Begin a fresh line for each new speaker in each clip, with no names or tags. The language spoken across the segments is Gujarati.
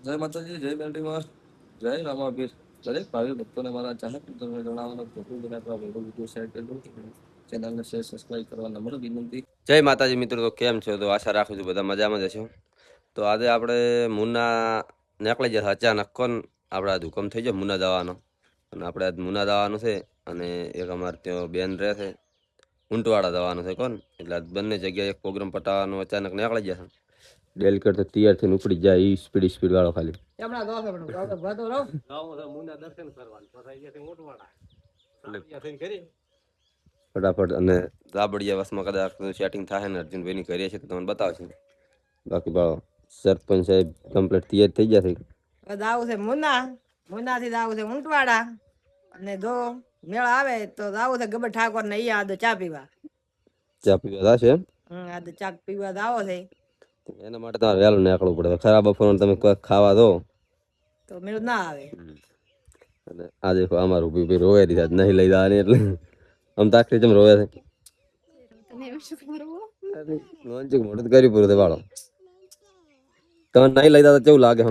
જય માતાજી, જય બેલડીમાં, જય રામાપીર. દરેક ભાવિ ભક્તોને મારા ચાહક મિત્રોને જણાવવાનો પ્રભુ વિના વિડીયો શેર કરજો, ચેનલને શેર સબસ્ક્રાઇબ કરવા નમ્ર વિનંતી. જય માતાજી મિત્રો, તો કેમ છો? તો આશા રાખું છું બધા મજામાં જ હશો. તો આજે આપણે મુન્ના નીકળી જશે અચાનક કોણ આપણે આજ હુકમ થઈ જાય મુન્ના જવાનો, અને આપણે આજ મુન્ના જવાનું છે. અને એક અમારે ત્યાં બેન રહે છે ઊંટવાડા જવાનું છે કોણ, એટલે બંને જગ્યાએ એક પ્રોગ્રામ પટાવવાનો અચાનક નીકળી જશે. ડેલ કરતા તૈયાર થઈને ઉપડી જાય ઈ સ્પીડ વાળો ખાલી હમણાં દો આપણે વાતો રહો ગાવું છે મુન્ના દર્શન કરવાનું પછી અહીંયાથી ઊંટવાડા એટલે કરી ફટાફટ. અને રાબડિયા વસમાં કદાચ સેટિંગ થાય ને અર્જુનભાઈની કરીએ છે તો તમને બતાવશે. બાકી ભાવ સરપંચ સાહેબ કમ્પ્લીટ તૈયાર થઈ ગયા છે. દાવું છે મુન્ના થી દાવું છે ઊંટવાડા, અને જો મેળ આવે તો દાવું છે ગબર ઠાકોર ને અહીંયા આદો ચા પીવા થશે. આદો ચા પીવા દાવો છે. એના માટે તમારે વહેલું નીકળવું પડે. ખરાબ બપોર તમે ખાવા દો તો મેળ ના આવે. અને આ દેખો અમારું ઉભી રોવે રહી નહીં લઈ જવાની એટલે આમ તાકરી જેમ રોવે છે. મોટું કરી પૂરું વાળો તમે નહીં લઈ જતા કેવું લાગે?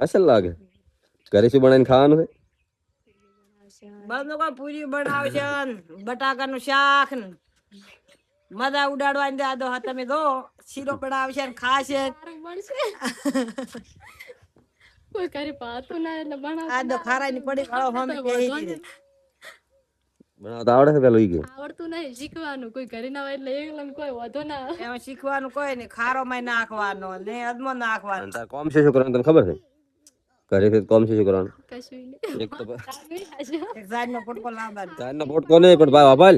અસલ લાગે. ઘરે શું બનાવીને ખાવાનું છે? પૂરી બનાવશે, બટાકાનું શાક ને મજા ઉડાડવાની દાદો તમે દો શીરો બનાવશે ને ખાશે. કોઈ કરી પાતું ના એટલે બનાવ આ તો ખારાની પડી ખાળો હમ બેહી ગઈ. બનાવતા આવડે છે પેલું ઈ કે આવડતું નહીં, શીખવાનું. કોઈ કરી ના હોય એટલે એકલમ કોઈ વધો ના એમાં શીખવાનું કોઈ નહીં. ખારો માં નાખવાનો ને અદમો નાખવાનો. તાર કોમ છે શું કરવાનું તને ખબર છે? ઘરે થી કોમ છે શું કરવાનું? કશું નહીં. એક તો એક સાઈડનો પોટકો લાવવાનો. સાઈડનો પોટકો નહીં પણ ભાઈ વાભાલ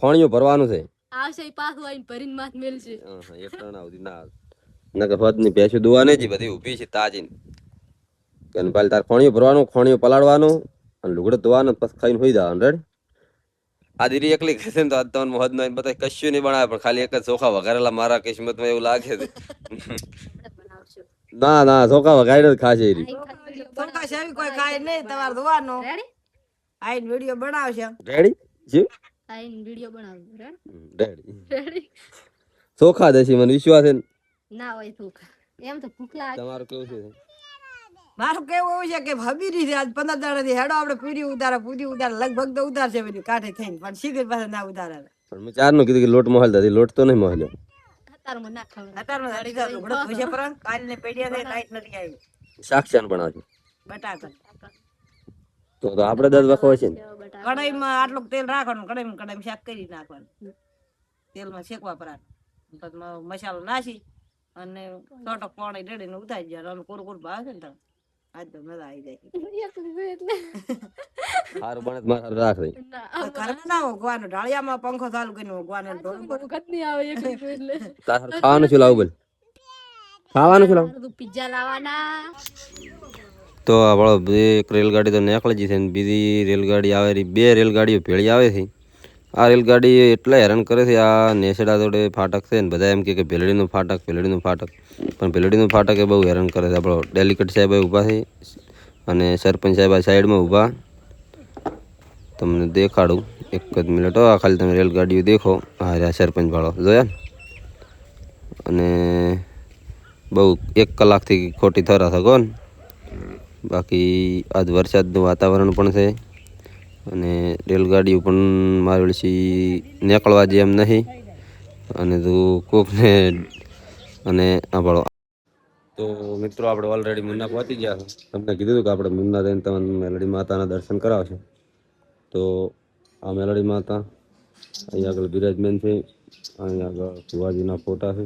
ખોણિયું ભરવાનું છે. આવશે પાછું આવીને ભરીને માથ મેલશે. હા એક ટણા સુધી ના નકે ફતની પેશું દુવા નહીં બધી ઊભી છે તાજી કે પાલ તાર ખોણિયું ભરવાનું, ખોણિયું પલાળવાનું અને લુગડો ધોવાનું પછી ખાઈને હોઈ જવાનું. રેડી આ દીરી એકલી ખસે ને તો આજ તમને મોહદ નહીં બતાય કશું નહીં બનાવે પણ ખાલી એક જ ચોખા વઘારેલા મારા કિસ્મતમાં એવું લાગે છે. ના ના ચોખા વઘારે જ ખાશે ચોખા સેવી કોઈ ખાય નહીં. તમારે ધોવાનો આઈને વિડિયો બનાવશે. રેડી જી આઈને વિડિયો બનાવજો. રેડી ચોખા દેસી મને વિશ્વાસ છે ના હોય ચોખા એમ તો ભૂખ લાગે. તમારું કેવું છે? મારું કેવું એવું છે કે હબીરી છે આજ 15 દાડાથી હેડો આપણે પૂરી ઉતારે લગભગ તો ઉતારશે બધી કાઠે થઈને પણ શીખર પાસે ના ઉતારે. પણ મેં ચાર નું કીધું કે લોટ મોહલ દાદી લોટ તો નહીં મોહલ્યો. અતારમાં ના ખાવ અતારમાં દાડી કા લુગડો ધોશે પર કાલને પેડિયા થઈ લાઈટ નથી આવી. સાક્ષાન બનાવજો બટાકા તો આપણે 10 વખો છે ને કઢાઈમાં આટલું તેલ રાખવાનું. કઢાઈમાં શાક કરી નાખવાનું. તેલમાં શેકવા પરાર પછી મસાલો નાખી અને છોટો પાણી રેડીને ઉતારી જાય. કોરું ભાવે છે ને આજ તો મજા આવી જાય. સારું બને મારે રાખ દે ઘરે ના ઉગવાનું ઢાળિયામાં પંખો ચાલુ કરીને ઉગવાનું નહીં આવે એટલે ખાવાનું શું લાવું બોલ? ખાવાનું શું લાવું? પિઝા લાવવાના. તો આપણો એક રેલગાડી તો નીકળી જશે ને બીજી રેલગાડી આવે રહી. 2 રેલગાડીઓ ભેળી આવે છે. આ રેલગાડી એટલા હેરાન કરે છે. આ નેસડા જોડે ફાટક છે ને બધા એમ કે ભેલડીનું ફાટક પણ ભેલડીનું ફાટક એ બહુ હેરાન કરે છે. આપણો ડેલિકેટ સાહેબ ઊભા છે અને સરપંચ સાહેબ આ સાઈડમાં ઊભા. તમને દેખાડું એક જ મિનિટ. આ ખાલી તમે રેલગાડીઓ દેખો. હા રહ્યા સરપંચ વાળો જોયા. અને બહુ 1 કલાકથી ખોટી થરા થકો ને. બાકી આજ વરસાદનું વાતાવરણ પણ છે અને રેલગાડીઓ પણ મારી નીકળવા જે એમ નહીં. અને તું કોકને અને આભાળો. તો મિત્રો આપણે ઓલરેડી મુન્ના પહોંચી ગયા. તમને કીધું હતું કે આપણે મુન્ના જઈને તમને મેલડી માતાના દર્શન કરાવશે. તો આ મેલડી માતા અહીંયા આગળ બિરાજમાન છે. અહીંયા આગળ ભુવાજીના ફોટા છે.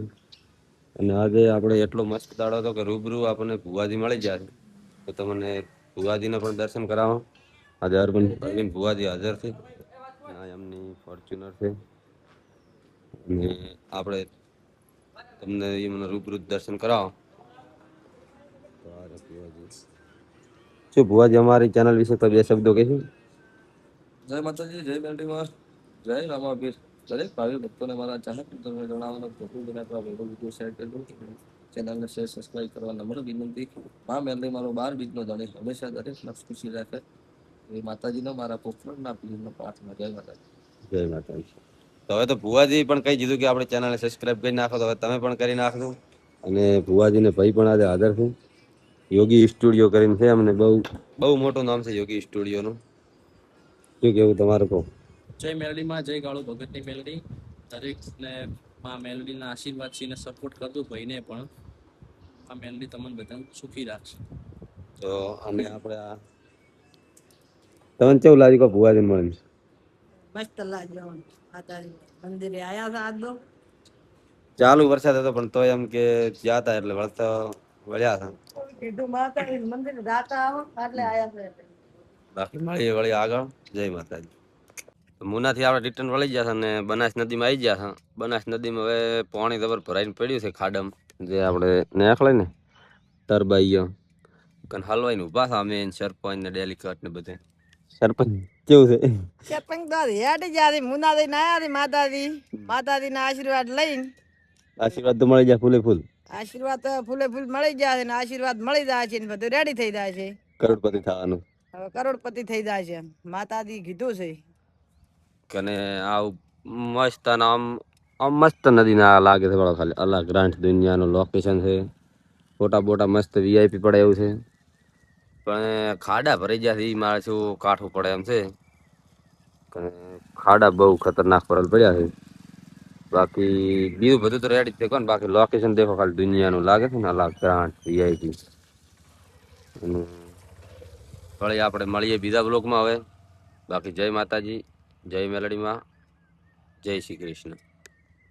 અને આજે આપણે એટલો મસ્ત દાડો હતો કે રૂબરૂ આપણને ભુવાજી મળી જાય તો તમને ભુવાજીને પણ દર્શન કરાવો. આજે અરવિંદ ભુવાજી હાજર છે. એમની ફોર્ચ્યુનર છે અને આપણે તમને એમને રૂબરૂ દર્શન કરાવો. શું ભુવાજી અમારી ચેનલ વિશે તો 2 શબ્દો કહીશું? જય માતાજી, જય બેલડીમાં, જય રામાપીર. દરેક ભાવિ ભક્તોને મારા ચાહક મિત્રોને જણાવવાનો પ્રભુ વિના વિડીયો શેર કરજો, ચેનલને શેર સબસ્ક્રાઇબ કરવા નમ્ર વિનંતી. મા મેલડી મારો 12 બીજનો ધણી હંમેશા દરેક નફસ ખુશી રાખે એ માતાજીનો મારા પોખરણના પીરનો પ્રાર્થના. જય માતાજી, જય માતાજી. તો હવે તો ભુવાજી પણ કહી દીધું કે આપણે ચેનલને સબસ્ક્રાઇબ કરી નાખો. તો હવે તમે પણ કરી નાખજો. અને ભુવાજીને ભાઈ પણ આજે હાજર છે. યોગી સ્ટુડિયો કરીને છે અમને બહુ મોટું નામ છે યોગી સ્ટુડિયોનું. શું કેવું તમારું કહો?
જય મેલડીમાં, જય ગાળો ભગતની મેલડી. દરેકને માં મેલડીના આશીર્વાદ છે ને સપોર્ટ કરજો ભાઈને પણ. આ મેલડી તમને બધાને સુખી રાખશે.
તો અમે આપણે તમને કેવું લાગ્યું કે ભુવાજી મળીને?
મસ્ત લાગ્યો. માતાજી મંદિરે આયા હતા આજ તો.
ચાલુ વરસાદ હતો પણ તોય એમ કે ગયા હતા એટલે વળતા વળ્યા હતા.
કીધું માતાજી મંદિરે જાતા આવો એટલે આયા છે.
બાકી મળીએ વળી આગળ. જય માતાજી. મુનાથી આપણે રિટર્ન વળી ગયા છે અને બનાસ નદીમાં આવી ગયા છે. બનાસ નદીમાં હવે પાણી જબર ભરાઈને પડ્યું છે ખાડમ જે આપણે નાખલે ને તરબાઈયો કન હલવાઈને ઊભા છે અમે સરપંચ ને ડેલિકટ ને બધે. સરપંચ કેવું છે?
સરપંચ તો હેડ ગયા મુનાથી ના આયા માતાજીના આશીર્વાદ લઈને.
આશીર્વાદ તો મળી જાય ફૂલે ફૂલ.
આશીર્વાદ તો ફૂલે ફૂલ મળી જાય છે ને આશીર્વાદ મળી જાય છે ને બધું રેડી થઈ જાય છે.
કરોડપતિ થવાનું.
હવે કરોડપતિ થઈ જાય છે માતાજી કીધું છે.
કને આ મસ્ત આમ મસ્ત નદી ના લાગે છે બળો ખાલી અલગ ગ્રાન્ટ દુનિયાનું લોકેશન છે. ફોટા બોટા મસ્ત વીઆઈપી પડે એવું છે પણ ખાડા ભરાઈ ગયા છે એ મારે શું કાઠું પડે એમ છે. ખાડા બહુ ખતરનાક પડેલ પડ્યા છે. બાકી બીજું બધું તો રેડી છે કોણ બાકી લોકેશન દેખો ખાલી દુનિયાનું લાગે છે ને અલગ ગ્રાન્ટ વીઆઈપી. વળી આપણે મળીએ બીજા બ્લોકમાં હવે. બાકી જય માતાજી, જય મેલડીમાં, જય શ્રી કૃષ્ણ.